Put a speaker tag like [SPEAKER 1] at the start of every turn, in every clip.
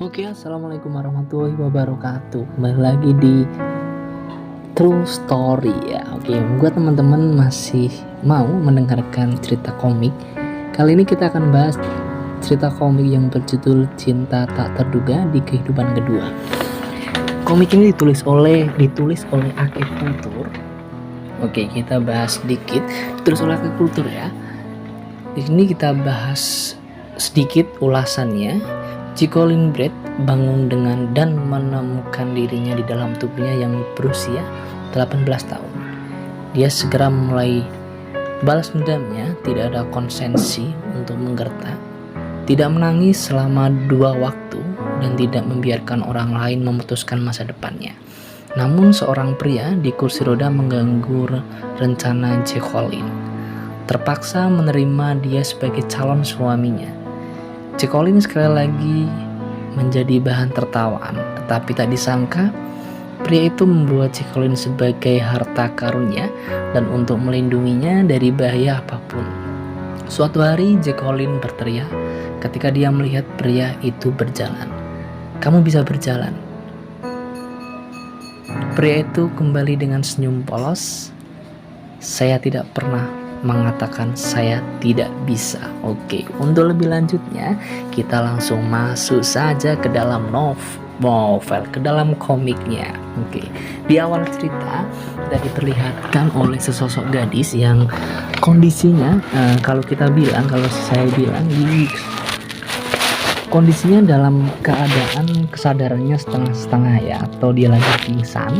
[SPEAKER 1] Oke, assalamualaikum warahmatullahi wabarakatuh. Kembali lagi di True Story ya. Oke, buat teman-teman masih mau mendengarkan cerita komik, kali ini kita akan bahas cerita komik yang berjudul Cinta Tak Terduga di Kehidupan Kedua. Komik ini ditulis oleh Ake Kultur. Oke, kita bahas sedikit. Ditulis oleh Ake Kultur ya. Di sini kita bahas sedikit ulasannya. Colin Brett bangun dan menemukan dirinya di dalam tubuhnya yang berusia 18 tahun. Dia segera mulai balas dendamnya, tidak ada konsensi untuk menggertak, tidak menangis selama 2 waktu, dan tidak membiarkan orang lain memutuskan masa depannya. Namun seorang pria di kursi roda mengganggu rencana Colin. Terpaksa menerima dia sebagai calon suaminya. Colin sekali lagi menjadi bahan tertawaan, tetapi tak disangka pria itu membuat Colin sebagai harta karunnya dan untuk melindunginya dari bahaya apapun. Suatu hari Colin berteriak ketika dia melihat pria itu berjalan. "Kamu bisa berjalan." Pria itu kembali dengan senyum polos. "Saya tidak pernah mengatakan saya tidak bisa." Oke, untuk lebih lanjutnya kita langsung masuk saja ke dalam novel, ke dalam komiknya. Oke, di awal cerita kita diperlihatkan oleh sesosok gadis yang kondisinya kalau saya bilang kondisinya dalam keadaan kesadarannya setengah-setengah ya, atau dia lagi pingsan,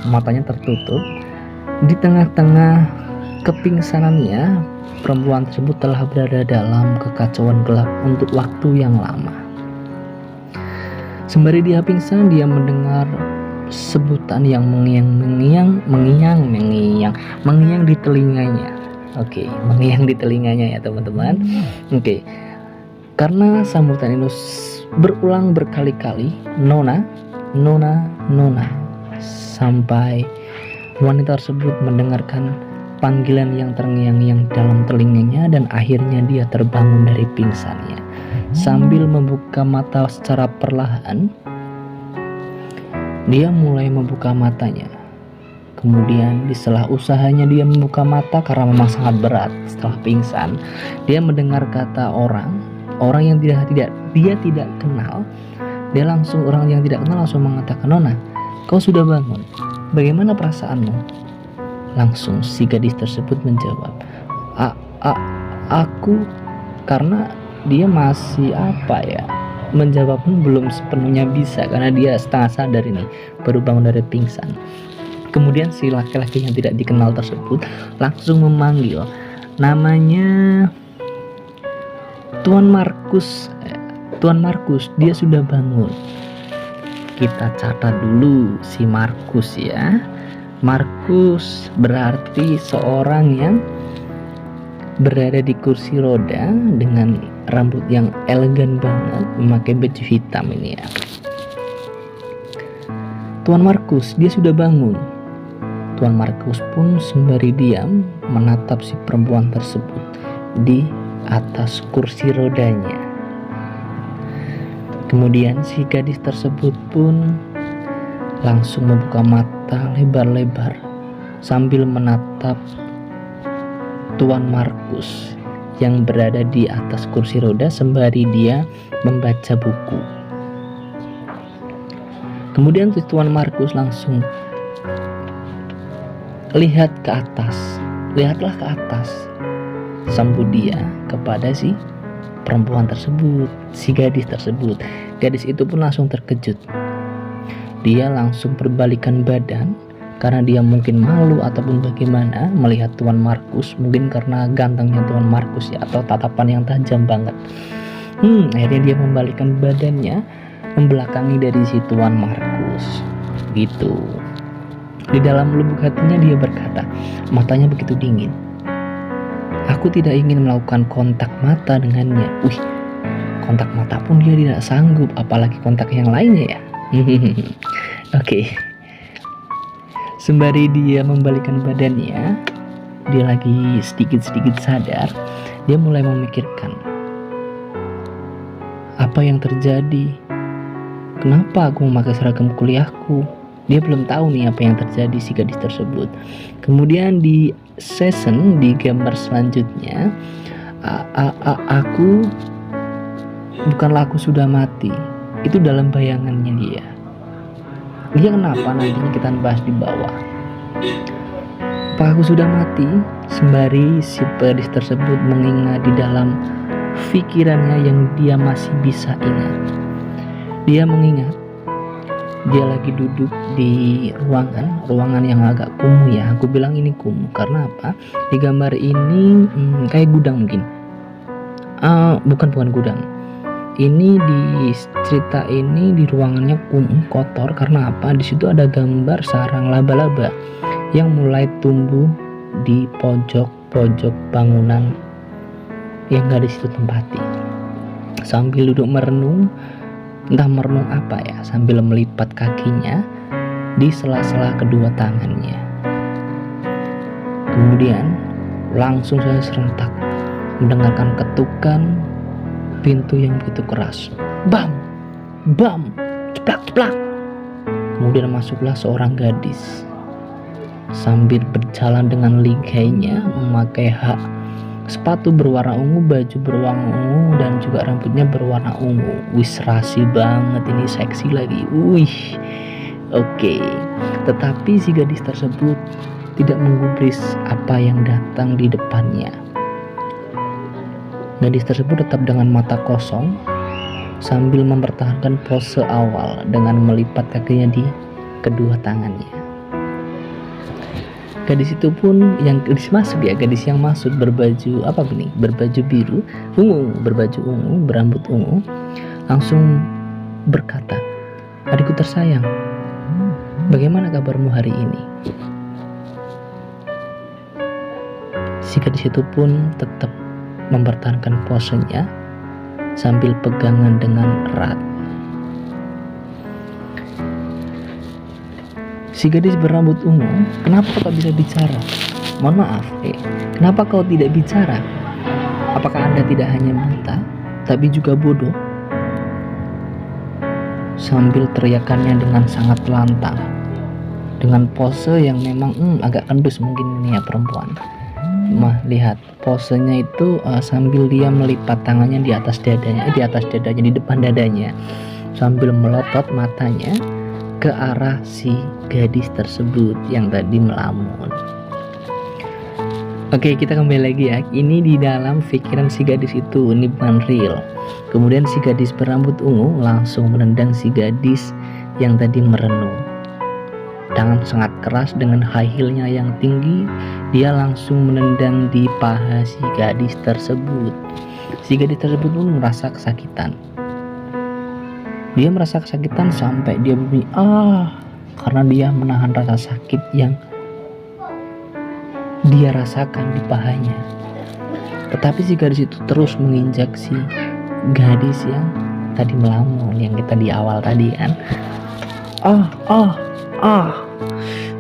[SPEAKER 1] matanya tertutup. Di tengah-tengah kepingsanannya, perempuan tersebut telah berada dalam kekacauan gelap untuk waktu yang lama. Sembari dia pingsan, dia mendengar sebutan yang mengiang di telinganya. Oke, mengiang di telinganya ya teman-teman. Oke, karena sambutan itu berulang berkali-kali, Nona, Nona, Nona, sampai wanita tersebut mendengarkan panggilan yang terngiang-ngiang dalam telinganya, dan akhirnya dia terbangun dari pingsannya. Sambil membuka mata secara perlahan, dia mulai membuka matanya. Kemudian di sela usahanya dia membuka mata karena memang sangat berat setelah pingsan, dia mendengar kata orang yang dia tidak kenal. Orang yang tidak kenal langsung mengatakan, "Nona, kau sudah bangun. Bagaimana perasaanmu?" Langsung si gadis tersebut menjawab, aku," karena dia masih menjawab pun belum sepenuhnya bisa karena dia setengah sadar ini, baru bangun dari pingsan. Kemudian si laki-laki yang tidak dikenal tersebut langsung memanggil namanya Tuan Markus. Tuan Markus, dia sudah bangun. Kita catat dulu si Markus ya. Markus berarti seorang yang berada di kursi roda dengan rambut yang elegan banget, memakai baju hitam ini ya. Tuan Markus, dia sudah bangun. Tuan Markus pun sembari diam menatap si perempuan tersebut di atas kursi rodanya. Kemudian si gadis tersebut pun langsung membuka mata lebar-lebar sambil menatap Tuan Markus yang berada di atas kursi roda sembari dia membaca buku. Kemudian Tuan Markus langsung lihatlah ke atas, sambut dia kepada si perempuan tersebut, si gadis tersebut. Gadis itu pun langsung terkejut. Dia langsung berbalikan badan karena dia mungkin malu ataupun bagaimana melihat Tuan Markus, mungkin karena gantengnya Tuan Markus ya, atau tatapan yang tajam banget. Akhirnya dia membalikkan badannya membelakangi dari si Tuan Markus gitu. Di dalam lubuk hatinya dia berkata, matanya begitu dingin, "Aku tidak ingin melakukan kontak mata dengannya." Kontak mata pun dia tidak sanggup, apalagi kontak yang lainnya ya. Oke. Sembari dia membalikkan badannya, dia lagi sedikit-sedikit sadar. Dia mulai memikirkan, apa yang terjadi kenapa aku memakai seragam kuliahku? Dia belum tahu nih apa yang terjadi si gadis tersebut. Kemudian di gambar selanjutnya, aku bukanlah aku sudah mati. Itu dalam bayangannya dia. Dia kenapa nantinya kita bahas di bawah. Apa aku sudah mati? Sembari si gadis tersebut mengingat di dalam pikirannya yang dia masih bisa ingat. Dia mengingat dia lagi duduk di ruangan yang agak kumuh ya. Aku bilang ini kumuh karena apa? Di gambar ini kayak gudang mungkin. Bukan gudang. Ini di cerita ini di ruangannya kumuh, kotor karena apa? Di situ ada gambar sarang laba-laba yang mulai tumbuh di pojok-pojok bangunan yang gak di situ tempati. Sambil duduk merenung, entah merenung apa ya, sambil melipat kakinya di sela-sela kedua tangannya. Kemudian langsung saya serentak mendengarkan ketukan pintu yang begitu keras. Bam, bam, ceplak, ceplak. Kemudian masuklah seorang gadis sambil berjalan dengan ligainya, memakai sepatu berwarna ungu, baju berwarna ungu, dan juga rambutnya berwarna ungu. Wih, serasi banget ini, seksi lagi. Wih, oke. Tetapi si gadis tersebut tidak menggubris apa yang datang di depannya. Gadis tersebut tetap dengan mata kosong sambil mempertahankan pose awal dengan melipat kakinya di kedua tangannya. Gadis itu pun gadis yang masuk berbaju berbaju biru, berbaju ungu, berambut ungu, langsung berkata, "Adikku tersayang, bagaimana kabarmu hari ini?" Si gadis itu pun tetap mempertahankan posenya sambil pegangan dengan erat. Si gadis berambut ungu, "Kenapa kau tak bisa bicara? Mohon maaf, kenapa kau tidak bicara? Apakah Anda tidak hanya buta, tapi juga bodoh?" Sambil teriakannya dengan sangat lantang, dengan pose yang memang agak kendus mungkin ini ya perempuan. Lihat posenya itu sambil dia melipat tangannya di atas dadanya, di depan dadanya, sambil melotot matanya ke arah si gadis tersebut yang tadi melamun. Oke, kita kembali lagi ya. Ini di dalam pikiran si gadis itu, ini bukan real. Kemudian si gadis berambut ungu langsung menendang si gadis yang tadi merenung. Dengan sangat keras, dengan high heel-nya yang tinggi, dia langsung menendang di paha si gadis tersebut. Si gadis tersebut pun merasa kesakitan. Dia merasa kesakitan sampai dia berbunyi karena dia menahan rasa sakit yang dia rasakan di pahanya. Tetapi si gadis itu terus menginjak si gadis yang tadi melamun, yang kita di awal tadi kan.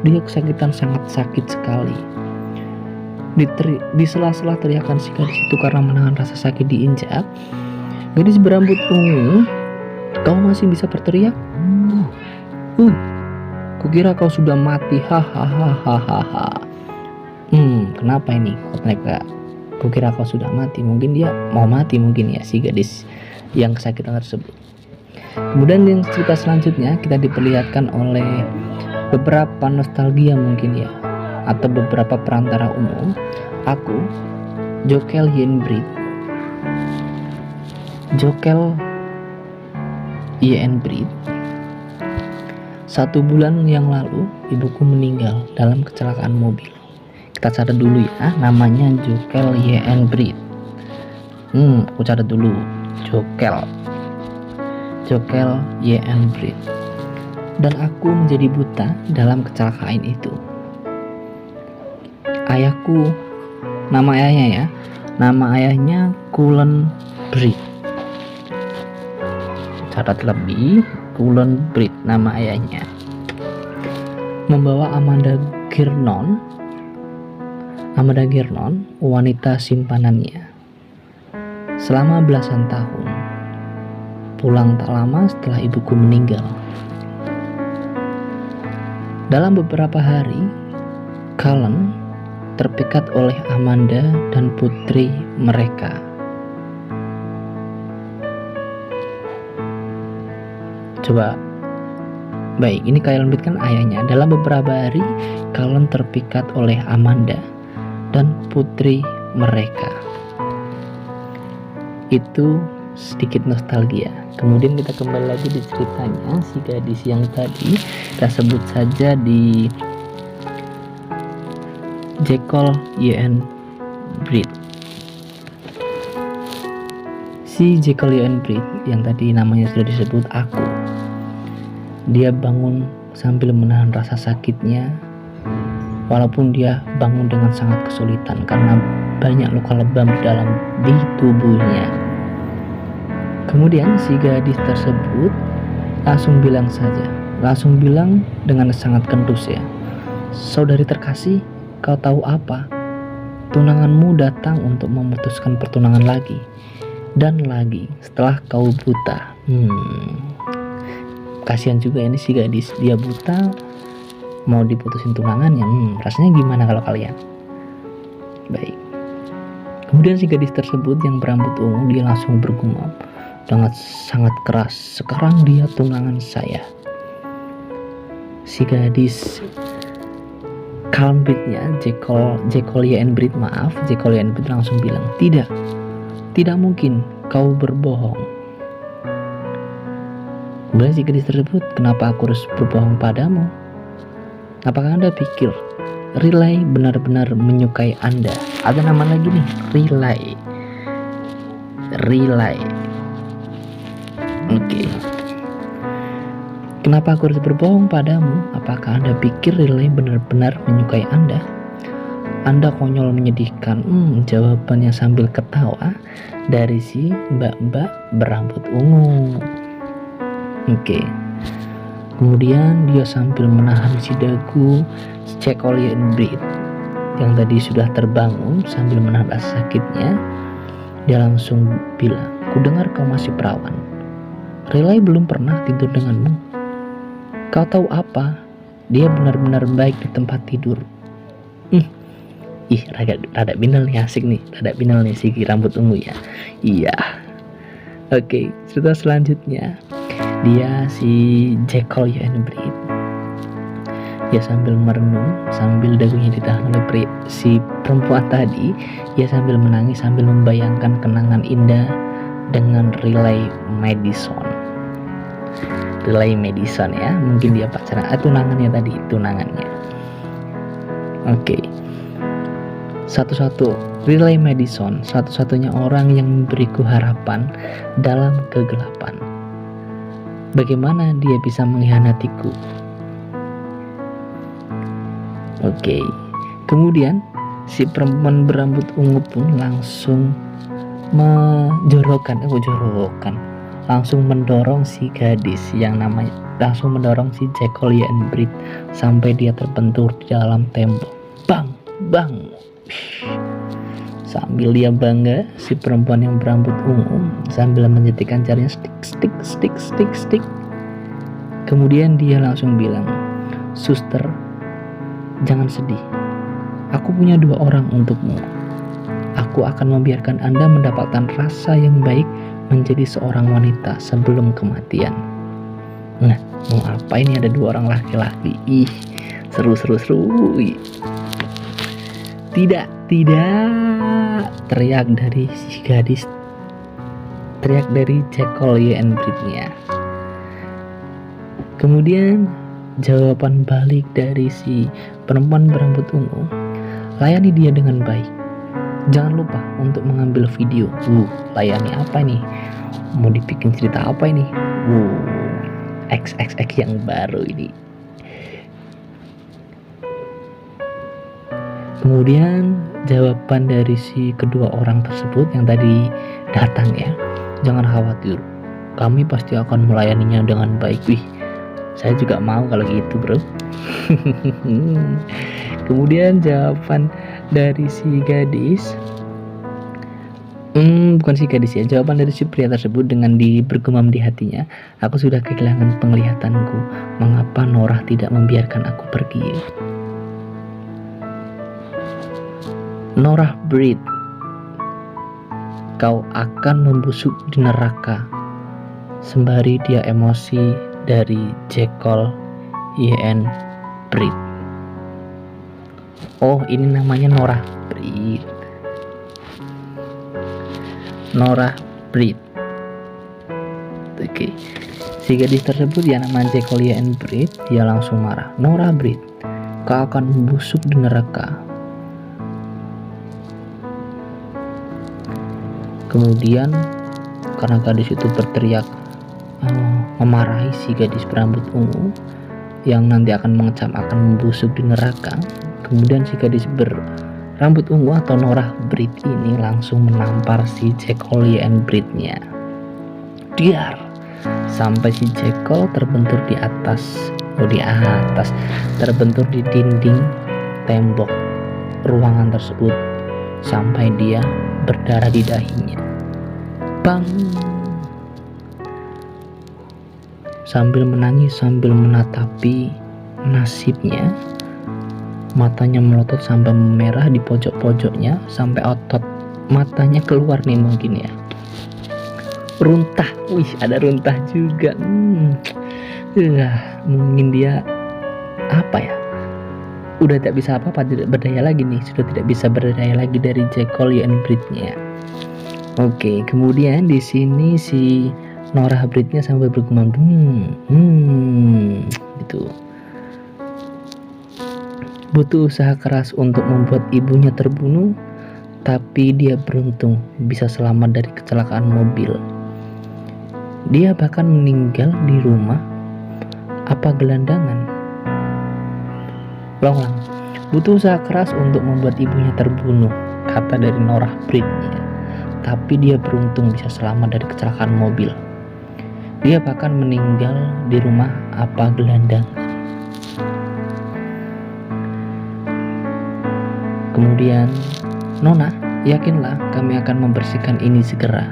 [SPEAKER 1] Dia kesakitan, sangat sakit sekali. Di sela-sela teriakan si gadis itu karena menahan rasa sakit diinjak, gadis berambut ungu, "Kau masih bisa berteriak? Kukira kau sudah mati, hahaha." Kenapa ini? Kukira kau sudah mati. Mungkin dia mau mati mungkin ya, si gadis yang kesakitan tersebut. Kemudian yang cerita selanjutnya kita diperlihatkan oleh beberapa nostalgia mungkin ya, atau beberapa perantara umum. Aku, Jokel Yenbrit, Jokel Yenbrit. 1 bulan yang lalu ibuku meninggal dalam kecelakaan mobil. Kita catat dulu ya, namanya Jokel Yenbrit. Aku catat dulu, Jokel Yenbrit. Dan aku menjadi buta dalam kecelakaan itu. Ayahku, nama ayahnya Cullen Brit. Catat lebih, Cullen Brit nama ayahnya. Membawa Amanda Girnon, wanita simpanannya, selama belasan tahun. pulang tak lama setelah ibuku meninggal. Dalam beberapa hari, Cullen terpikat oleh Amanda dan putri mereka. Coba, baik, ini Cullen Brit kan ayahnya. Dalam beberapa hari, Cullen terpikat oleh Amanda dan putri mereka. Itu sedikit nostalgia. Kemudian kita kembali lagi di ceritanya si gadis yang tadi kita sebut saja di Jekyll and Brit. Si Jekyll and Brit yang tadi namanya sudah disebut Aku. Dia bangun sambil menahan rasa sakitnya, walaupun dia bangun dengan sangat kesulitan karena banyak luka lebam di tubuhnya. Kemudian si gadis tersebut langsung bilang dengan sangat kendus ya, "Saudari terkasih, kau tahu apa? Tunanganmu datang untuk memutuskan pertunangan lagi dan lagi setelah kau buta." Kasihan juga ini si gadis, dia buta mau diputusin tunangannya. Rasanya gimana kalau kalian? Baik. Kemudian si gadis tersebut yang berambut ungu dia langsung bergumam dengan sangat keras, "Sekarang dia tunangan saya." Si gadis Cullen Britnya, Jekyll and Brit langsung bilang, Tidak mungkin, kau berbohong." Kemudian si gadis tersebut, "Kenapa aku harus berbohong padamu? Apakah Anda pikir Riley benar-benar menyukai Anda?" Ada nama lagi nih, Riley. Oke. "Kenapa aku harus berbohong padamu? Apakah Anda pikir Riley benar-benar menyukai Anda?" "Anda konyol menyedihkan." Jawabannya sambil ketawa dari si mbak-mbak berambut ungu. Oke. Kemudian dia sambil menahan si dagu Jekyll and Brit yang tadi sudah terbangun sambil menahan rasa sakitnya. Dia langsung bilang, "Kudengar kau masih perawan. Riley belum pernah tidur denganmu. Kau tahu apa? Dia benar-benar baik di tempat tidur." Rada binal nih, asik nih. Rada binal nih si rambut ungu ya. Iya. Oke, cerita selanjutnya. Dia si Jekyll and Brit. Dia sambil merenung, sambil dagunya ditahan oleh si perempuan tadi. Dia sambil menangis, sambil membayangkan kenangan indah dengan Riley Madison ya, mungkin dia pacaran, tunangannya. Oke. Riley Madison, satu-satunya orang yang memberiku harapan dalam kegelapan. Bagaimana dia bisa mengkhianatiku? Oke. Kemudian si perempuan berambut ungu pun langsung langsung mendorong si gadis yang namanya, langsung mendorong si Jekyll and Brit sampai dia terbentur di dalam tembok. Bang. Sambil dia bangga, si perempuan yang berambut ungu sambil menjetikan jarinya stik. Kemudian dia langsung bilang, "Suster, jangan sedih. Aku punya 2 orang untukmu. Aku akan membiarkan Anda mendapatkan rasa yang baik menjadi seorang wanita sebelum kematian." Nah, mau apa ini ada 2 orang laki-laki? Seru. Tidak, teriak dari si gadis, teriak dari Jekyll and Britnya. Kemudian jawaban balik dari si perempuan berambut ungu, "Layani dia dengan baik. Jangan lupa untuk mengambil video." Layani apa nih? Mau dibikin cerita apa ini? XXX yang baru ini. Kemudian jawaban dari si kedua orang tersebut yang tadi datang ya, "Jangan khawatir, kami pasti akan melayaninya dengan baik." Saya juga mau kalau gitu, bro. Kemudian jawaban dari si gadis, Bukan si gadis ya. Jawaban dari si pria tersebut dengan bergumam di hatinya, aku sudah kehilangan penglihatanku. Mengapa Norah tidak membiarkan aku pergi? Norah Brit, kau akan membusuk di neraka. Sembari dia emosi dari Jekyll YN Brit. Oh, ini namanya Norah Brit. Norah Brit. Oke. Si gadis tersebut yang namanya Jekyll YN Brit, dia langsung marah. Norah Brit, kau akan membusuk di neraka. Kemudian karena gadis itu berteriak memarahi si gadis berambut ungu yang nanti akan mengecam akan membusuk di neraka, kemudian si gadis berambut ungu atau Norah Brit ini langsung menampar si Jekyll YN Brit-nya. Diar sampai si Jekyll terbentur di atas, terbentur di dinding tembok ruangan tersebut sampai dia berdarah di dahinya. Bang! Sambil menangis, sambil menatapi nasibnya, matanya melotot sampai memerah di pojok-pojoknya, sampai otot matanya keluar nih mungkin ya. Runtah, wih ada runtah juga. Mungkin dia apa ya? Udah tidak bisa apa-apa, tidak berdaya lagi nih, sudah tidak bisa berdaya lagi dari Jekyll YN Brit-nya. Oke, kemudian di sini si Norah Brit-nya sampai bergumam, gitu. Butuh usaha keras untuk membuat ibunya terbunuh, tapi dia beruntung bisa selamat dari kecelakaan mobil. Dia bahkan meninggal di rumah. Apa gelandangan? Ulang. Butuh usaha keras untuk membuat ibunya terbunuh, kata dari Norah Brit-nya. Tapi dia beruntung bisa selamat dari kecelakaan mobil. Dia bahkan meninggal di rumah. Apa gelandangan? Kemudian, Nona, yakinlah kami akan membersihkan ini segera.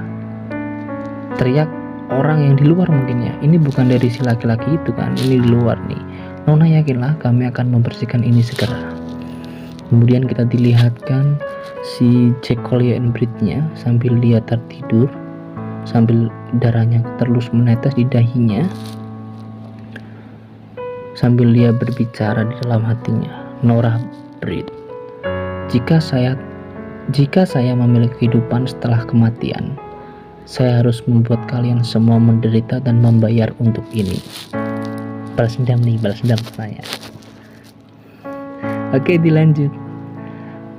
[SPEAKER 1] Teriak orang yang di luar mungkin ya. Ini bukan dari si laki-laki itu kan, ini di luar nih. Nona, yakinlah kami akan membersihkan ini segera. Kemudian kita dilihatkan si Jekyll YN Brit-nya sambil dia tertidur, sambil darahnya terus menetes di dahinya, sambil dia berbicara di dalam hatinya. Norah Brit, jika saya memiliki kehidupan setelah kematian, saya harus membuat kalian semua menderita dan membayar untuk ini. Balas dendam katanya. Oke, dilanjut.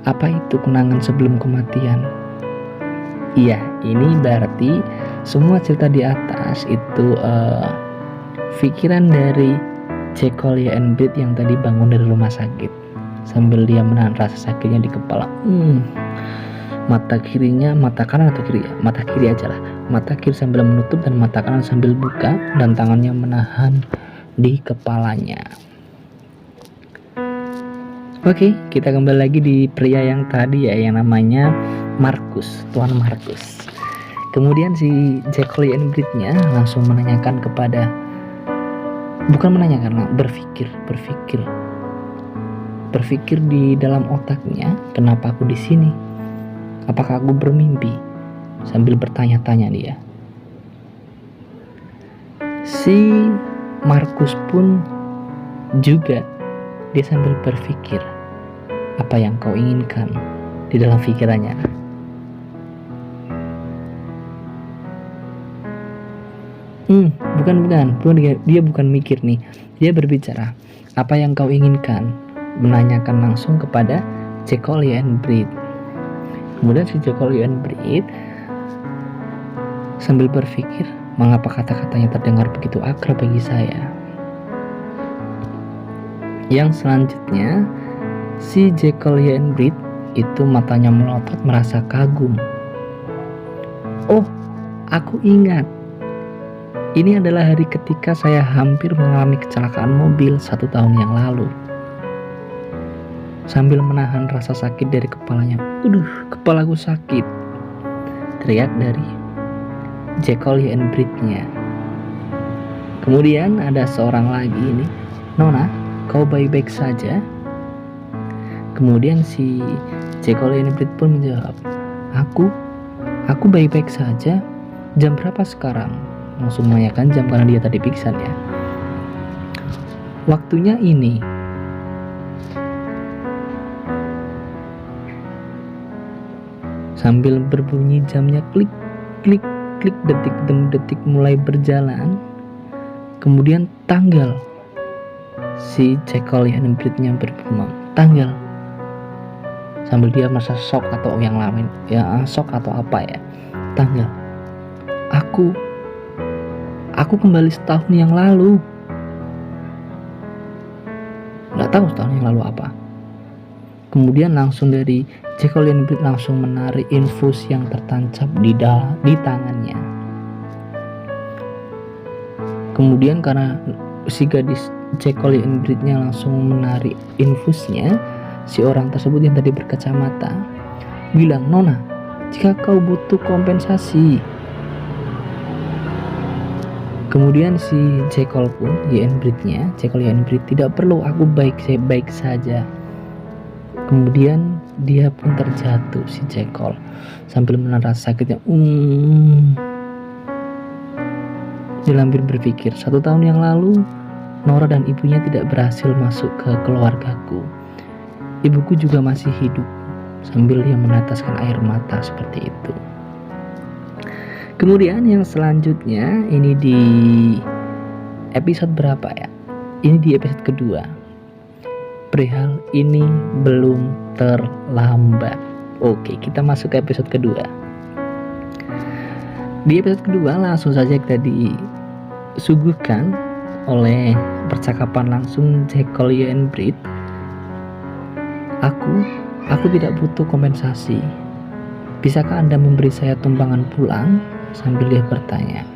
[SPEAKER 1] Apa itu kenangan sebelum kematian? Iya, ini berarti semua cerita di atas itu pikiran dari Jekyll YN Brit yang tadi bangun dari rumah sakit sambil dia menahan rasa sakitnya di kepala. Mata kirinya, mata kanan atau kiri ya? Mata kiri aja lah. Mata kiri sambil menutup dan mata kanan sambil buka dan tangannya menahan di kepalanya. Oke, kita kembali lagi di pria yang tadi ya, yang namanya Markus, Tuan Markus. Kemudian si Jekyll YN Brit-nya langsung menanyakan kepada, bukan menanyakan, berpikir di dalam otaknya, kenapa aku di sini? Apakah aku bermimpi? Sambil bertanya-tanya dia. Si Markus pun juga dia sambil berpikir, apa yang kau inginkan di dalam pikirannya. Bukan, dia bukan mikir nih, dia berbicara, apa yang kau inginkan, menanyakan langsung kepada Jekyll YN Brit. Kemudian si Jekyll YN Brit sambil berpikir, mengapa kata-katanya terdengar begitu akrab bagi saya. Yang selanjutnya, si Jekyll YN Brit itu matanya melotot merasa kagum. Oh, aku ingat. Ini adalah hari ketika saya hampir mengalami kecelakaan mobil 1 tahun yang lalu. Sambil menahan rasa sakit dari kepalanya. Kepalaku sakit. teriak dari Jekyll and Bride-nya. Kemudian ada seorang lagi ini, "Nona, kau baik-baik saja?" Kemudian si Jekyll and Bride pun menjawab, Aku baik-baik saja. Jam berapa sekarang?" Langsung menanyakan jam karena dia tadi pingsan ya. "Waktunya ini." Sambil berbunyi jamnya klik, klik, klik, detik demi detik mulai berjalan. Kemudian tanggal. Si Jekyll and Bride-nya bergumam, "Tanggal." Sambil dia merasa shock atau yang lain, ya shock atau apa ya. "Tanggal. Aku kembali setahun yang lalu." Nggak tahu setahun yang lalu apa. Kemudian langsung dari Jekyll and Bride langsung menarik infus yang tertancap di tangannya. Kemudian karena si gadis Jekyll and Bride-nya langsung menarik infusnya, si orang tersebut yang tadi berkacamata bilang, "Nona, jika kau butuh kompensasi." Kemudian si Jekyll pun, Jekyll and Bride, "Tidak perlu, aku baik saja." Kemudian dia pun terjatuh si Jekyll sambil menahan sakitnya. Dia hampir berpikir, 1 tahun yang lalu Nora dan ibunya tidak berhasil masuk ke keluargaku. Ibuku juga masih hidup. Sambil dia meneteskan air mata seperti itu. Kemudian yang selanjutnya ini di episode berapa ya? Ini di episode kedua. Perihal ini belum terlambat. Oke, kita masuk ke episode kedua. Di episode kedua langsung saja kita disuguhkan oleh percakapan langsung Jekyll and Bride. Aku tidak butuh kompensasi. Bisakah Anda memberi saya tumpangan pulang?" Sambil dia bertanya.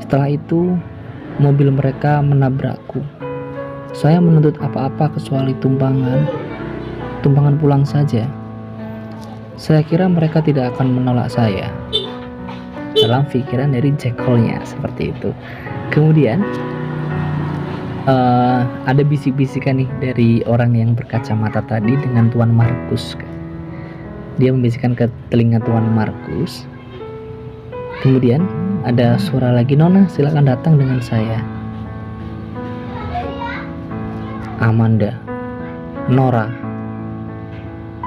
[SPEAKER 1] Setelah itu mobil mereka menabrakku. Saya menuntut apa-apa kecuali tumpangan pulang saja. Saya kira mereka tidak akan menolak saya. Dalam pikiran dari Jekyll-nya seperti itu. Kemudian ada bisik-bisikan nih dari orang yang berkacamata tadi dengan Tuan Markus. Dia membisikkan ke telinga Tuan Markus. Kemudian ada suara lagi, "Nona, silakan datang dengan saya." Amanda, Nora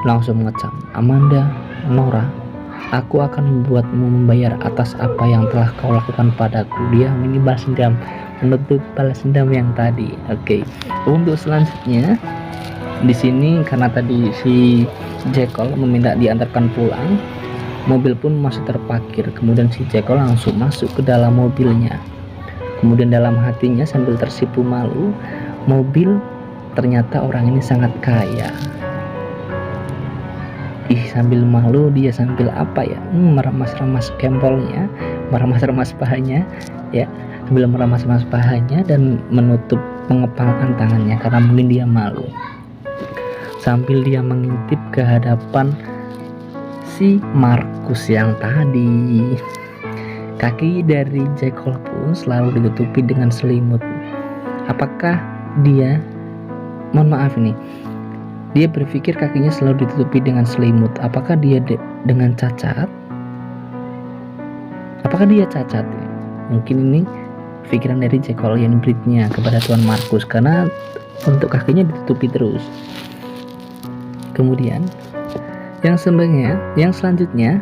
[SPEAKER 1] langsung mengecam. "Amanda, Nora, aku akan membuatmu membayar atas apa yang telah kau lakukan padaku." Dia ini balas dendam, menutup balas dendam yang tadi. Oke. Untuk selanjutnya di sini karena tadi si Jekyll meminta diantarkan pulang, mobil pun masih terparkir. Kemudian si Jekyll langsung masuk ke dalam mobilnya. Kemudian dalam hatinya sambil tersipu malu, ternyata orang ini sangat kaya. Sambil malu dia sambil apa ya? Meremas-remas kempolnya, meremas-remas pahanya, ya. Sambil meremas-remas pahanya dan menutup mengepalkan tangannya karena mungkin dia malu. Sambil dia mengintip ke hadapan si Markus yang tadi. Kaki dari Jekyll pun selalu ditutupi dengan selimut. Apakah dia, dia berpikir kakinya selalu ditutupi dengan selimut. Apakah dia dengan cacat? Apakah dia cacat? Mungkin ini pikiran dari Jekyll and Bride-nya kepada Tuan Markus karena untuk kakinya ditutupi terus. Kemudian yang selanjutnya,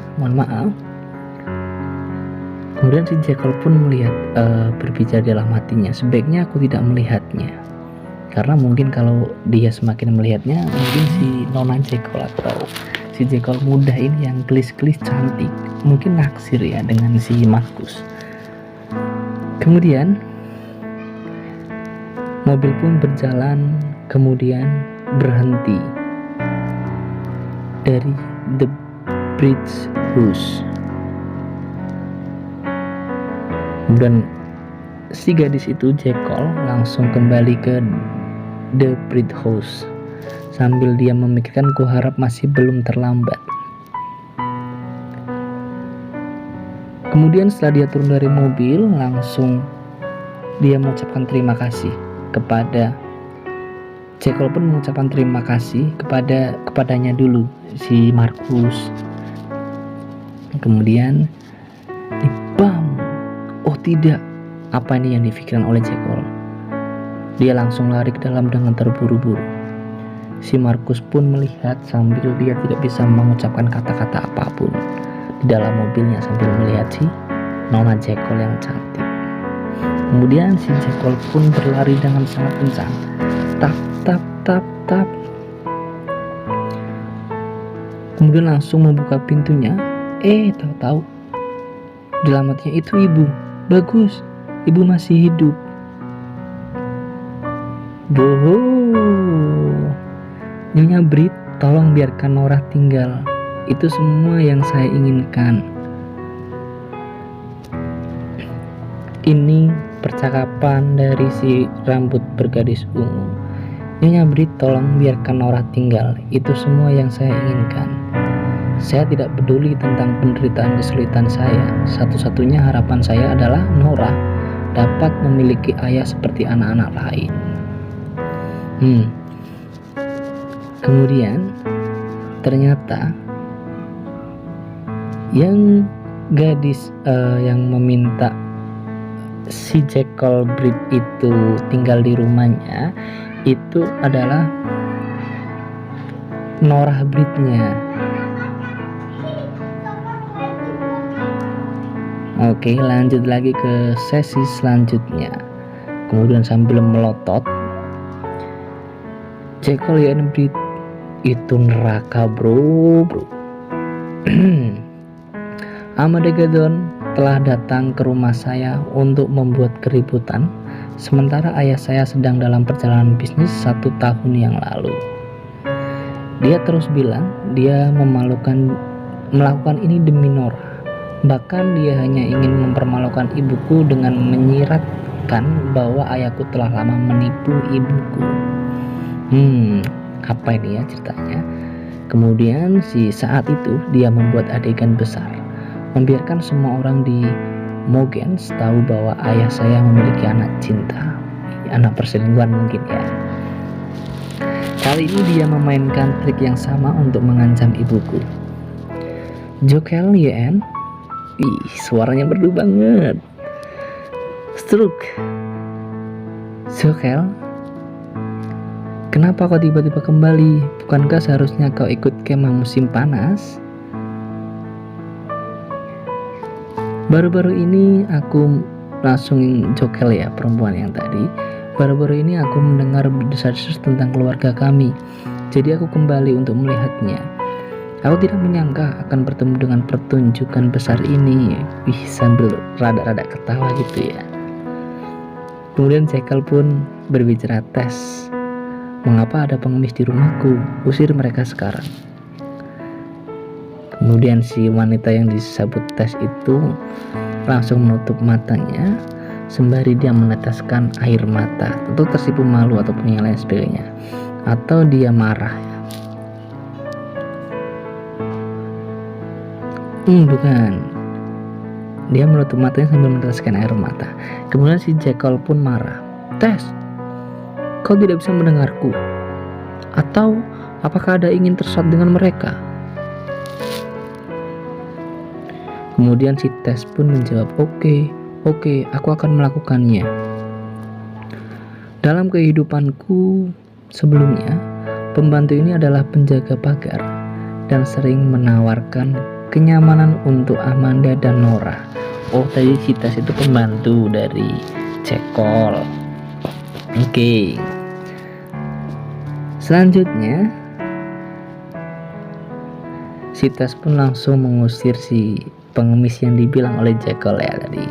[SPEAKER 1] kemudian si Jekyll pun melihat, berbicara dalam hatinya, sebaiknya aku tidak melihatnya. Karena mungkin kalau dia semakin melihatnya, mungkin si Nona Jekyll atau si Jekyll muda ini yang gelis-gelis cantik mungkin naksir ya dengan si Markus. Kemudian mobil pun berjalan, kemudian berhenti dari The Bridge House. Dan si gadis itu, Jekyll, langsung kembali ke The Bridge House sambil dia memikirkan, kuharap masih belum terlambat. Kemudian setelah dia turun dari mobil, langsung dia mengucapkan terima kasih kepada Jekyll pun mengucapkan terima kasih kepadanya dulu, si Markus. Kemudian dibam. Oh tidak, apa ini yang difikirkan oleh Jekyll? Dia langsung lari ke dalam dengan terburu-buru. Si Markus pun melihat sambil dia tidak bisa mengucapkan kata-kata apapun di dalam mobilnya sambil melihat si Nona Jekyll yang cantik. Kemudian si Jekyll pun berlari dengan sangat kencang. Tap, tap, tap, tap. Kemudian langsung membuka pintunya. Tahu-tahu di alamatnya itu ibu. Bagus, ibu masih hidup. Boho. Nyonya Brit, tolong biarkan Nora tinggal. Itu semua yang saya inginkan. Ini percakapan dari si rambut bergadis ungu. Nyonya Brit, tolong biarkan Nora tinggal. Itu semua yang saya inginkan. Saya tidak peduli tentang penderitaan kesulitan saya. Satu-satunya harapan saya adalah Nora dapat memiliki ayah seperti anak-anak lain. Kemudian ternyata yang gadis yang meminta si Jekyll Brit itu tinggal di rumahnya itu adalah Nora Britnya. Oke, lanjut lagi ke sesi selanjutnya. Kemudian sambil melotot, Jekyll and Brit itu neraka bro. Armageddon telah datang ke rumah saya untuk membuat keributan, sementara ayah saya sedang dalam perjalanan bisnis 1 tahun yang lalu. Dia terus bilang dia melakukan ini demi Nora. Bahkan dia hanya ingin mempermalukan ibuku dengan menyiratkan bahwa ayahku telah lama menipu ibuku. Apa ini ya ceritanya? Kemudian saat itu dia membuat adegan besar, membiarkan semua orang di Mogens tahu bahwa ayah saya memiliki anak cinta, anak perselingkuhan mungkin ya. Kali ini dia memainkan trik yang sama untuk mengancam ibuku. Jekyll YN, suaranya merdu banget. Stroke. Jekyll, kenapa kau tiba-tiba kembali? Bukankah seharusnya kau ikut kemah musim panas? Baru-baru ini aku langsung Jekyll ya, perempuan yang tadi. Baru-baru ini aku mendengar desas-desus tentang keluarga kami. Jadi aku kembali untuk melihatnya. Aku tidak menyangka akan bertemu dengan pertunjukan besar ini. Sambil rada-rada ketawa gitu ya. Kemudian Jekyll pun berbicara, tes. Mengapa ada pengemis di rumahku? Usir mereka sekarang. Kemudian si wanita yang disebut tes itu langsung menutup matanya sembari dia meneteskan air mata. Tentu tersipu malu ataupun yang lain sebagainya. Atau dia marah. Bukan. Dia menutup matanya sambil meneteskan air mata. Kemudian si Jekyll pun marah. Tes, kau tidak bisa mendengarku? Atau apakah ada ingin tersesat dengan mereka? Kemudian si Tes pun menjawab, Oke, aku akan melakukannya. Dalam kehidupanku sebelumnya, pembantu ini adalah penjaga pagar dan sering menawarkan kenyamanan untuk Amanda dan Nora. Tadi si Tes itu pembantu dari Jekyll. Oke. Selanjutnya si Tes pun langsung mengusir si pengemis yang dibilang oleh Jekyll ya tadi.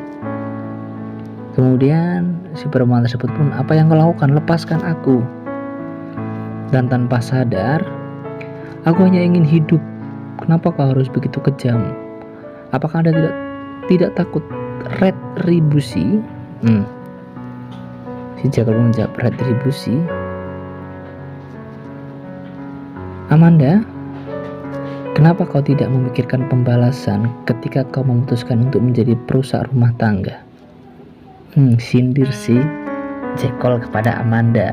[SPEAKER 1] Kemudian si perempuan tersebut pun, apa yang kau lakukan? Lepaskan aku. Dan tanpa sadar, aku hanya ingin hidup. Kenapa kau harus begitu kejam? Apakah Anda tidak takut retribusi? Si Jekyll menjawab, retribusi. Amanda, Kenapa kau tidak memikirkan pembalasan ketika kau memutuskan untuk menjadi perusak rumah tangga? Sindir si Jekyll kepada Amanda,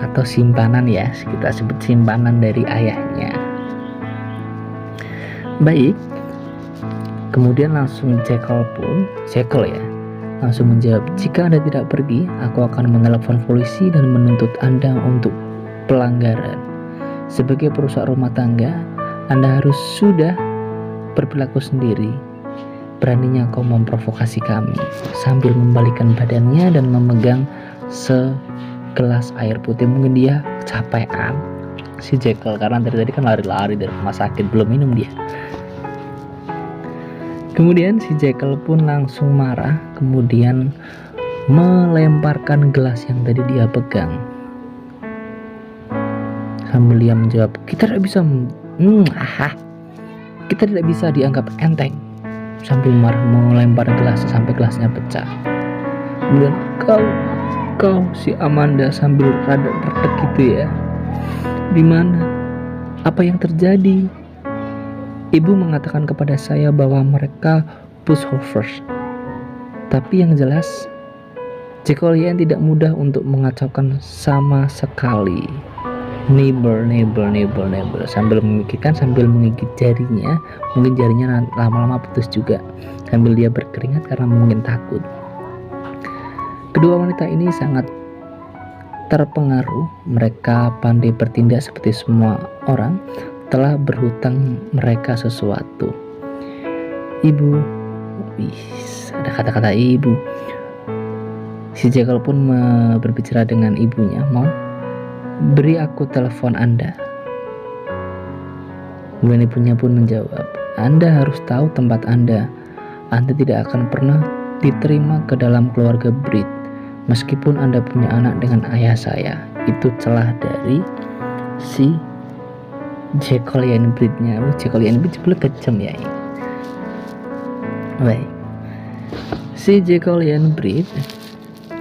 [SPEAKER 1] atau simpanan ya, kita sebut simpanan dari ayahnya. Baik, kemudian langsung Jekyll ya langsung menjawab, jika Anda tidak pergi, aku akan menelepon polisi dan menuntut Anda untuk pelanggaran. Sebagai perusak rumah tangga, Anda harus sudah berperilaku sendiri. Beraninya kau memprovokasi kami. Sambil membalikkan badannya dan memegang segelas air putih. Mungkin dia capean si Jekyll, karena dari tadi kan lari-lari dari rumah sakit, belum minum dia. Kemudian si Jekyll pun langsung marah, kemudian melemparkan gelas yang tadi dia pegang. Sambil dia menjawab, kita tidak bisa dianggap enteng. Sambil marah melempar gelas sampai gelasnya pecah. Kemudian kau si Amanda sambil rada redek gitu ya. Di mana? Apa yang terjadi? Ibu mengatakan kepada saya bahwa mereka pushovers. Tapi yang jelas Jekyll tidak mudah untuk mengacaukan sama sekali. Neighbor sambil memikirkan, sambil menggigit jarinya. Mungkin jarinya lama-lama putus juga, sambil dia berkeringat karena mungkin takut. Kedua wanita ini sangat terpengaruh. Mereka pandai bertindak seperti semua orang telah berhutang mereka sesuatu. Ibu, ada kata-kata ibu. Si Jekyll pun berbicara dengan ibunya, mau beri aku telepon Anda. Kemudian ibunya pun menjawab, Anda harus tahu tempat Anda. Anda tidak akan pernah diterima ke dalam keluarga Brit, meskipun Anda punya anak dengan ayah saya. Itu celah dari si Jekyllian Britnya. Jekyllian Brit sebelah kejam ya ini. Baik, si Jekyllian Brit,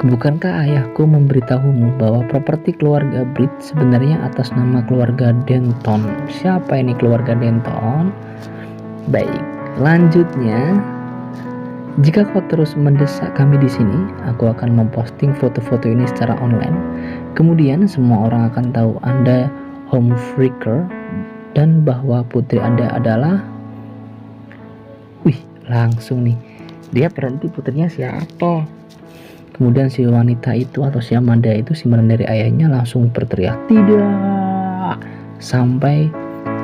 [SPEAKER 1] bukankah ayahku memberitahumu bahwa properti keluarga Brit sebenarnya atas nama keluarga Denton? Siapa ini keluarga Denton? Baik, lanjutnya, jika kau terus mendesak kami di sini, aku akan memposting foto-foto ini secara online. Kemudian semua orang akan tahu Anda homewrecker dan bahwa putri Anda adalah... langsung nih dia berhenti, putrinya siapa? Kemudian si wanita itu atau si Amanda itu, simpanan dari ayahnya, langsung berteriak tidak, sampai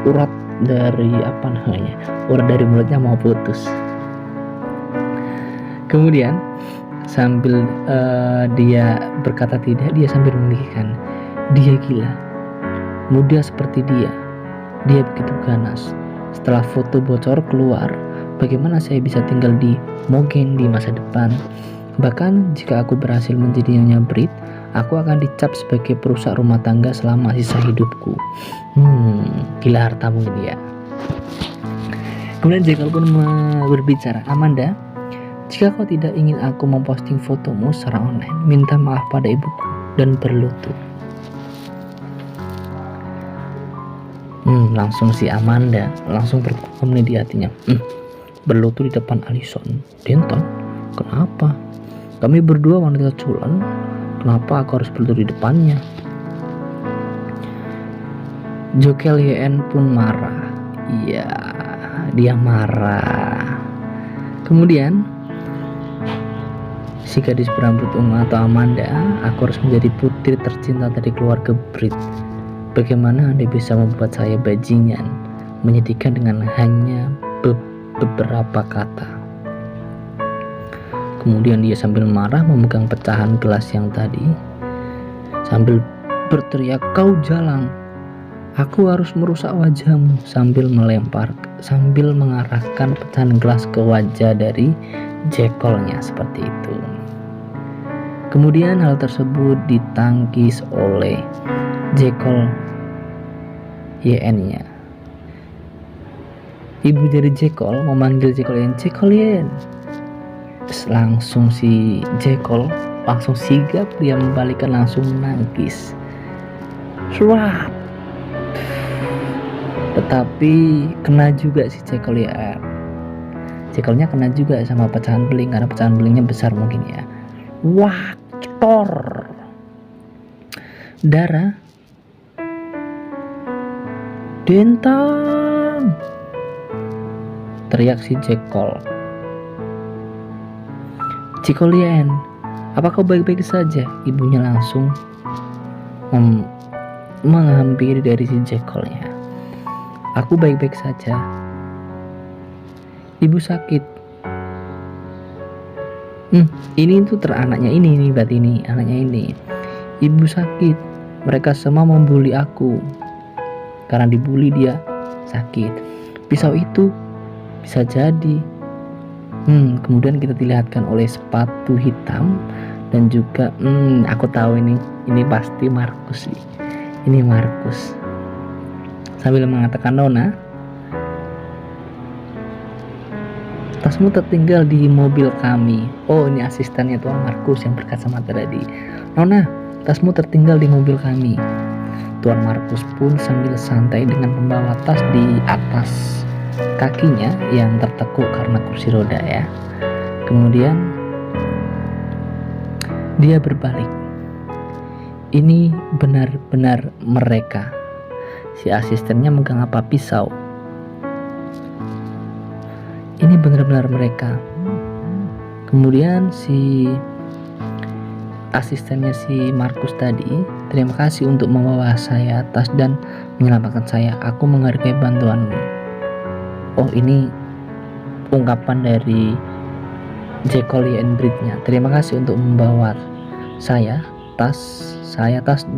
[SPEAKER 1] urat dari mulutnya mau putus. Kemudian sambil dia berkata tidak, dia sambil memikirkan, dia gila, muda seperti dia begitu ganas. Setelah foto bocor keluar, bagaimana saya bisa tinggal di Mogen di masa depan? Bahkan jika aku berhasil menjadi Nyonya Brit, aku akan dicap sebagai perusak rumah tangga selama sisa hidupku. Gila harta mungkin ya. Kemudian Jekyll pun berbicara, Amanda, jika kau tidak ingin aku memposting fotomu secara online, minta maaf pada ibuku dan berlutut. Langsung si Amanda langsung bergumam nih di hatinya. Berlutut di depan Alison Denton? Kenapa? Kami berdua wanita culun, kenapa aku harus berlutut di depannya? Jekyllian pun marah. Iya, dia marah. Kemudian si gadis berambut ungu atau Amanda, aku harus menjadi putri tercinta dari keluarga Brit. Bagaimana Anda bisa membuat saya bajingan? Menyedihkan dengan hanya beberapa kata. Kemudian dia sambil marah memegang pecahan gelas yang tadi, sambil berteriak, kau jalang, aku harus merusak wajahmu, sambil mengarahkan pecahan gelas ke wajah dari Jekyllnya seperti itu. Kemudian hal tersebut ditangkis oleh Jekyll YN-nya. Ibu dari Jekyll memanggil Jekyllian. Langsung si Jekyll langsung sigap, dia membalikkan, langsung nangis. Tetapi kena juga si Jekyll ya. Jekyllnya kena juga sama pecahan beling karena pecahan belingnya besar mungkin ya. Wah, Thor. Darah. Denton. Teriak si Jekyll. Cikolian, apa kau baik-baik saja? Ibunya langsung menghampiri dari si Jekyllnya. Aku baik-baik saja. Ibu sakit. Ini tuh teranaknya ini berarti ini anaknya ini. Ibu sakit. Mereka semua membuli aku. Karena dibully dia sakit. Pisau itu bisa jadi. Kemudian kita dilihatkan oleh sepatu hitam dan juga aku tahu ini pasti Markus sih. Ini Markus. Sambil mengatakan, Nona, tasmu tertinggal di mobil kami. Oh, ini asistennya Tuan Markus yang berkacamata tadi. Nona, tasmu tertinggal di mobil kami. Tuan Markus pun sambil santai dengan membawa tas di atas kakinya yang tertekuk karena kursi roda ya. Kemudian dia berbalik. Ini benar-benar mereka. Si asistennya megang apa? Pisau. Ini benar-benar mereka. Kemudian si asistennya si Markus tadi, terima kasih untuk membawa saya tas dan menyelamatkan saya. Aku menghargai bantuanmu. Oh, ini ungkapan dari Jekyll and Bride-nya. Terima kasih untuk membawa saya tas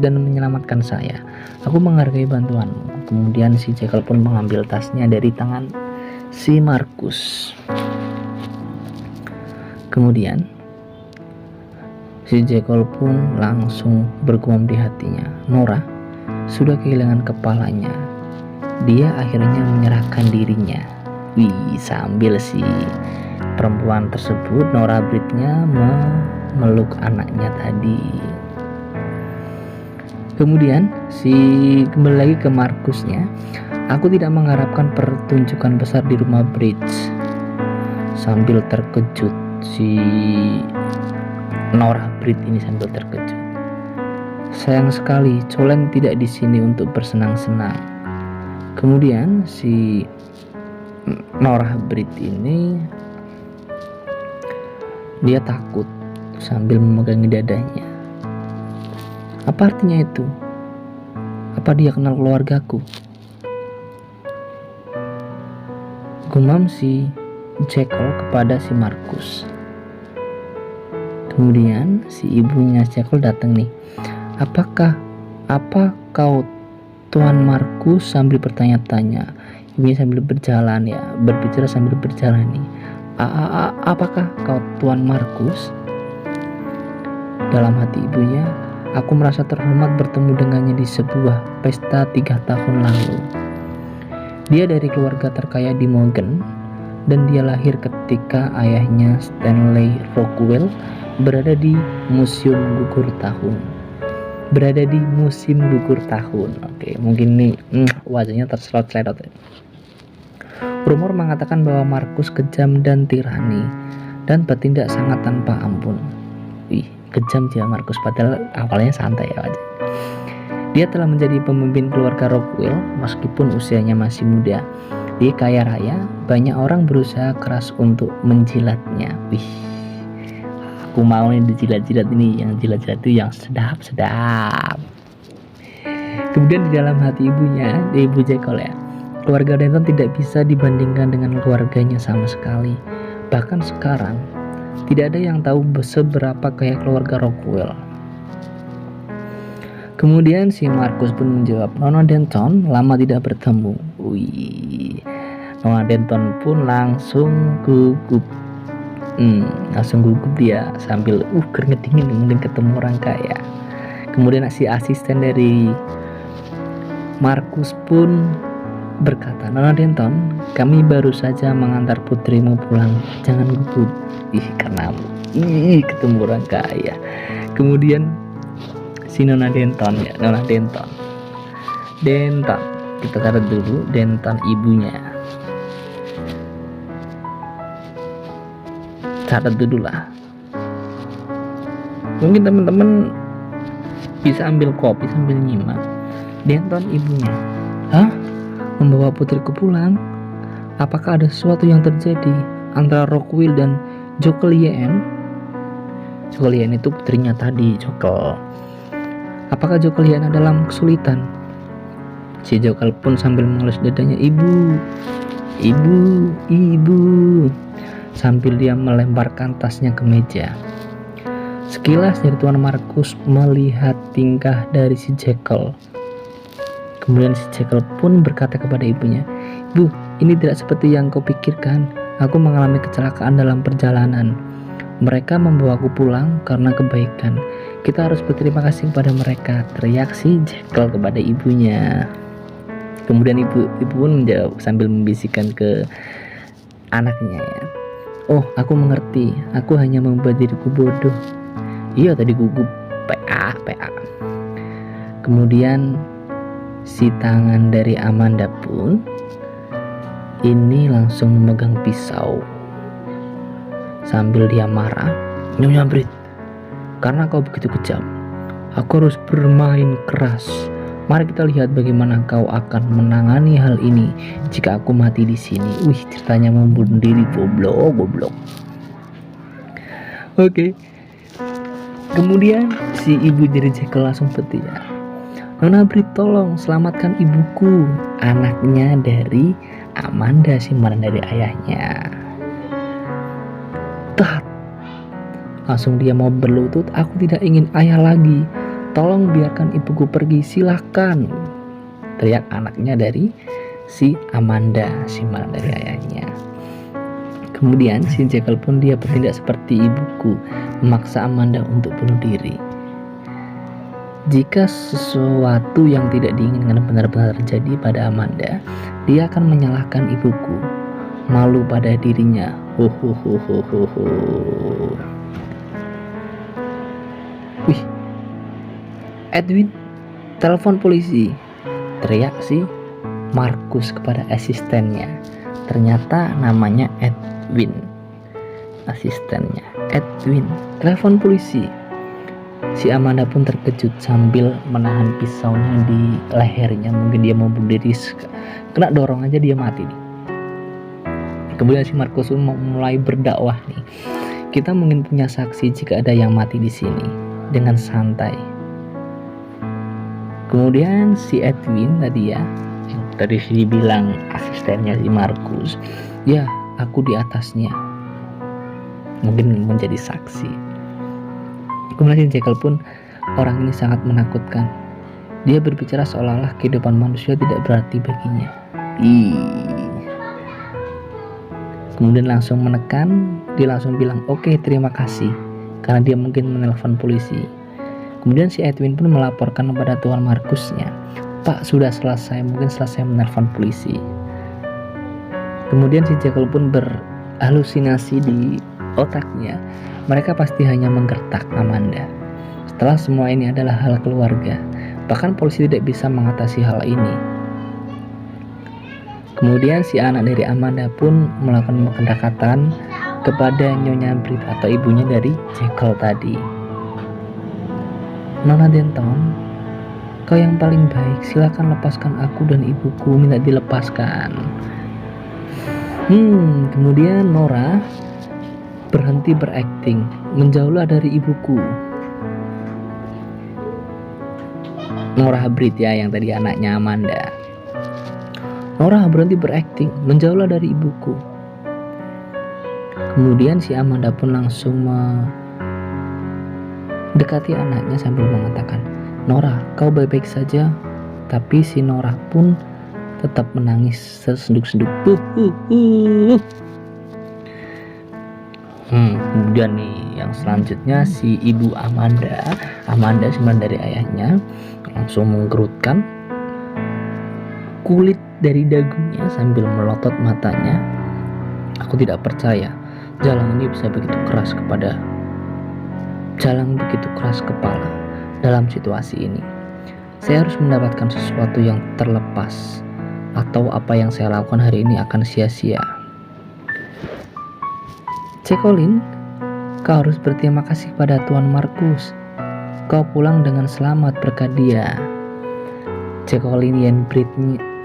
[SPEAKER 1] dan menyelamatkan saya. Aku menghargai bantuanmu. Kemudian si Jekyll pun mengambil tasnya dari tangan si Markus. Kemudian si Jekyll pun langsung bergumam di hatinya, Nora sudah kehilangan kepalanya. Dia akhirnya menyerahkan dirinya. Sambil si perempuan tersebut, Nora Bride-nya memeluk anaknya tadi. Kemudian kembali lagi ke Markusnya. Aku tidak mengharapkan pertunjukan besar di rumah Bridge. Sambil terkejut si Nora Bride ini sambil terkejut. Sayang sekali, Colen tidak di sini untuk bersenang-senang. Kemudian si Nora Bride ini dia takut sambil memegangi dadanya. Apa artinya itu? Apa dia kenal keluargaku? Gumam si Jekyll kepada si Markus. Kemudian si ibunya Jekyll datang nih. Apa kau Tuan Markus? Sambil bertanya-tanya. Ibunya sambil berjalan ya, berbicara sambil berjalan nih. Apakah kau Tuan Markus? Dalam hati ibunya, aku merasa terhormat bertemu dengannya di sebuah pesta 3 tahun lalu. Dia dari keluarga terkaya di Morgan, dan dia lahir ketika ayahnya Stanley Rockwell berada di musim gugur tahun. Oke, mungkin nih wajahnya terselot-selot. Rumor mengatakan bahwa Markus kejam dan tirani dan bertindak sangat tanpa ampun. Kejam dia Markus, padahal awalnya santai ya wajah. Dia telah menjadi pemimpin keluarga Rockwell meskipun usianya masih muda. Dia kaya raya, banyak orang berusaha keras untuk menjilatnya. Aku mau nih dijilat-jilat ini, yang jilat-jilat itu yang sedap-sedap. Kemudian di dalam hati ibunya, ibu Jekyll ya, keluarga Denton tidak bisa dibandingkan dengan keluarganya sama sekali. Bahkan sekarang tidak ada yang tahu seberapa kaya keluarga Rockwell. Kemudian si Markus pun menjawab, Nona Denton lama tidak bertemu. Nona Denton pun langsung gugup. Dia sambil keringet dingin mungkin ketemu orang kaya. Kemudian si asisten dari Markus pun berkata, Nona Denton, kami baru saja mengantar putrimu pulang. Jangan gugup. Karena ketemu orang kaya. Kemudian si Nona Denton ya, Denton. Kita catat dulu Denton ibunya. Catat dulu lah. Mungkin teman-teman bisa ambil kopi sambil nyimak. Denton ibunya. Hah? Membawa putriku pulang? Apakah ada sesuatu yang terjadi antara Rockwell dan Jocelyne? Jocelyne itu putrinya tadi, Jokel. Apakah Jocelyne dalam kesulitan? Si Jokel pun sambil mengelus dadanya. Ibu, sambil dia melemparkan tasnya ke meja. Sekilas dari Tuan Markus melihat tingkah dari si Jekyll. Kemudian si Jekyll pun berkata kepada ibunya, "Bu, ini tidak seperti yang kau pikirkan. Aku mengalami kecelakaan dalam perjalanan. Mereka membawaku pulang karena kebaikan. Kita harus berterima kasih kepada mereka," teriak si Jekyll kepada ibunya. Kemudian ibu pun menjawab sambil membisikkan ke anaknya ya. "Oh, aku mengerti. Aku hanya membuat diriku bodoh. Iya, tadi gugup PA. Kemudian si tangan dari Amanda pun ini langsung memegang pisau sambil dia marah. "Nyonya Brit, karena kau begitu kejam, aku harus bermain keras. Mari kita lihat bagaimana kau akan menangani hal ini jika aku mati di sini." Wih, ceritanya membunuh diri, goblok. Oke. Kemudian si ibu dari Jekyll langsung berteriak, "Nona Brit, tolong selamatkan ibuku." Anaknya dari Amanda, simpanan dari ayahnya. Tat. Langsung dia mau berlutut, "Aku tidak ingin ayah lagi. Tolong biarkan ibuku pergi, silahkan," teriak anaknya dari si Amanda, simpanan dari ayahnya. Kemudian si Jekyll pun dia bertindak seperti ibuku, memaksa Amanda untuk bunuh diri. Jika sesuatu yang tidak diinginkan benar-benar terjadi pada Amanda, dia akan menyalahkan ibuku. Malu pada dirinya. Wih, "Edwin, telepon polisi," teriak si Markus kepada asistennya. Ternyata namanya Edwin. Asistennya, "Edwin, telepon polisi." Si Amanda pun terkejut sambil menahan pisaunya di lehernya. Mungkin dia mau bunuh diri, kena dorong aja dia mati nih. Kemudian si Markus pun mulai berdakwah nih. "Kita mungkin punya saksi jika ada yang mati di sini," dengan santai. Kemudian si Edwin tadi ya, yang dari sini bilang asistennya si Markus, "Ya, aku di atasnya." Mungkin menjadi saksi. Kemudian si Jekyll pun, orang ini sangat menakutkan. Dia berbicara seolah-olah kehidupan manusia tidak berarti baginya. Kemudian langsung menekan, dia langsung bilang, "Oke, terima kasih," karena dia mungkin menelpon polisi. Kemudian si Edwin pun melaporkan kepada Tuan Markusnya, "Pak, sudah selesai, mungkin selesai menelpon polisi." Kemudian si Jekyll pun berhalusinasi di otaknya. Mereka pasti hanya menggertak Amanda. Setelah semua ini adalah hal keluarga, bahkan polisi tidak bisa mengatasi hal ini. Kemudian si anak dari Amanda pun melakukan pendekatan kepada Nyonya Brit atau ibunya dari Jekyll tadi. "Nona Denton, kau yang paling baik, silakan lepaskan aku dan ibuku, minta dilepaskan." Kemudian Nora berhenti berakting, "Menjauhlah dari ibuku." Nora Brit ya, yang tadi anaknya Amanda. "Nora berhenti berakting, menjauhlah dari ibuku." Kemudian si Amanda pun langsung mendekati anaknya sambil mengatakan, "Nora, kau baik-baik saja?" Tapi si Nora pun tetap menangis sesenduk-senduk. Kemudian nih yang selanjutnya si ibu Amanda sebenarnya dari ayahnya langsung menggerutkan kulit dari dagunya sambil melotot matanya. "Aku tidak percaya Jalang bisa begitu keras kepala dalam situasi ini. Saya harus mendapatkan sesuatu yang terlepas atau apa yang saya lakukan hari ini akan sia-sia. Cekolin, kau harus berterima kasih pada Tuan Markus. Kau pulang dengan selamat berkat dia. Cekolin Yenbrit,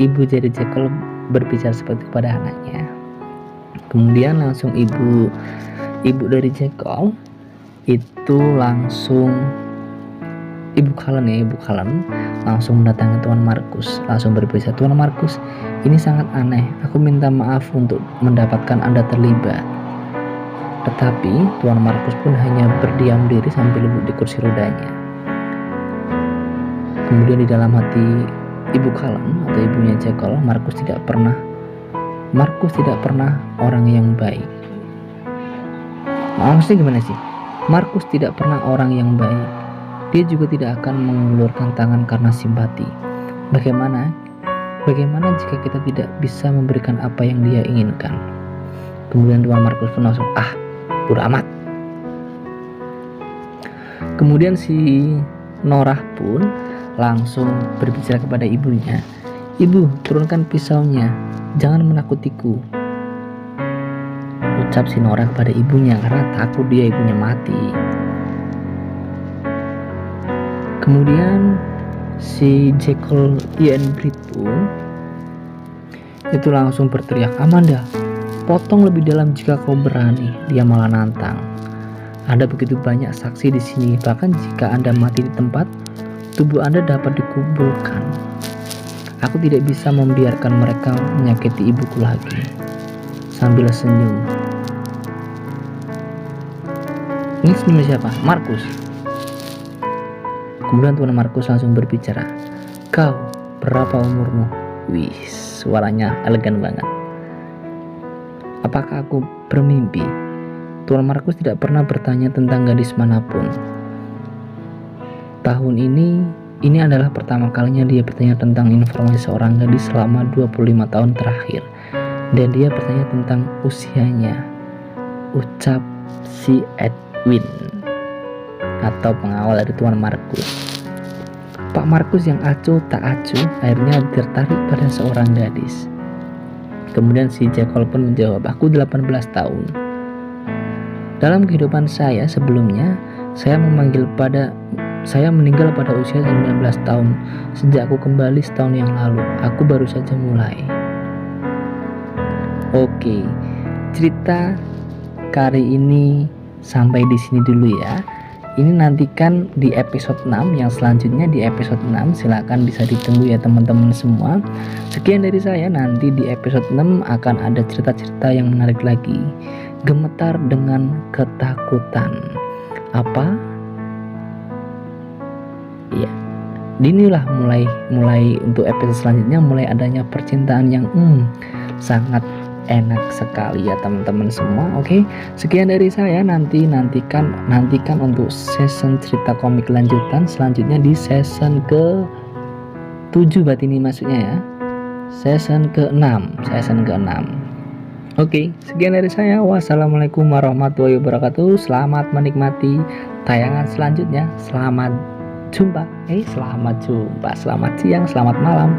[SPEAKER 1] ibu dari Cekol, berbicara seperti kepada anaknya. Kemudian langsung ibu dari Cekol itu langsung Ibu Kalen langsung mendatangi Tuan Markus, langsung berbicara, Tuan Markus, ini sangat aneh, aku minta maaf untuk mendapatkan Anda terlibat. Tetapi Tuan Markus pun hanya berdiam diri sambil duduk di kursi rodanya. Kemudian di dalam hati Ibu Kalen atau ibunya Cekol, Markus tidak pernah orang yang baik. Maksudnya gimana sih? Markus tidak pernah orang yang baik. Dia juga tidak akan mengulurkan tangan karena simpati. Bagaimana jika kita tidak bisa memberikan apa yang dia inginkan? Kemudian Tuan Markus pun langsung, bodo amat. Kemudian si Norah pun langsung berbicara kepada ibunya, Ibu, turunkan pisaunya, jangan menakutiku. Ucap si Norah kepada ibunya karena takut ibunya mati. Kemudian si Jekyll Yenbrit pun itu langsung berteriak, Amanda, potong lebih dalam jika kau berani. Dia malah nantang. Ada begitu banyak saksi di sini, bahkan jika Anda mati di tempat, tubuh Anda dapat dikuburkan. Aku tidak bisa membiarkan mereka menyakiti ibuku lagi. Sambil senyum. Ini senyum siapa? Markus. Kemudian Tuan Markus langsung berbicara, kau berapa umurmu? Wih, suaranya elegan banget. Apakah aku bermimpi? Tuan Markus tidak pernah bertanya tentang gadis manapun. Tahun ini adalah pertama kalinya dia bertanya tentang informasi seorang gadis selama 25 tahun terakhir. Dan dia bertanya tentang usianya. Ucap si Edwin atau pengawal dari Tuan Markus. Pak Markus yang acuh tak acuh akhirnya tertarik pada seorang gadis. Kemudian si Jekyll pun menjawab, aku 18 tahun. Dalam kehidupan saya sebelumnya, saya meninggal pada usia 19 tahun. Sejak aku kembali setahun yang lalu, aku baru saja mulai. Oke, cerita kali ini sampai di sini dulu ya. Ini nantikan di episode 6 yang selanjutnya. Di episode 6 silakan bisa ditunggu ya teman-teman semua. Sekian dari saya, nanti di episode 6 akan ada cerita-cerita yang menarik lagi. Gemetar dengan ketakutan. Apa? Ya, inilah mulai untuk episode selanjutnya, mulai adanya percintaan yang sangat enak sekali ya teman-teman semua. Oke, sekian dari saya. Nantikan untuk season cerita komik lanjutan selanjutnya di season ke-7 berarti ini maksudnya ya. Season ke-6. Oke, sekian dari saya. Wassalamualaikum warahmatullahi wabarakatuh. Selamat menikmati tayangan selanjutnya. Selamat jumpa. Selamat siang, selamat malam.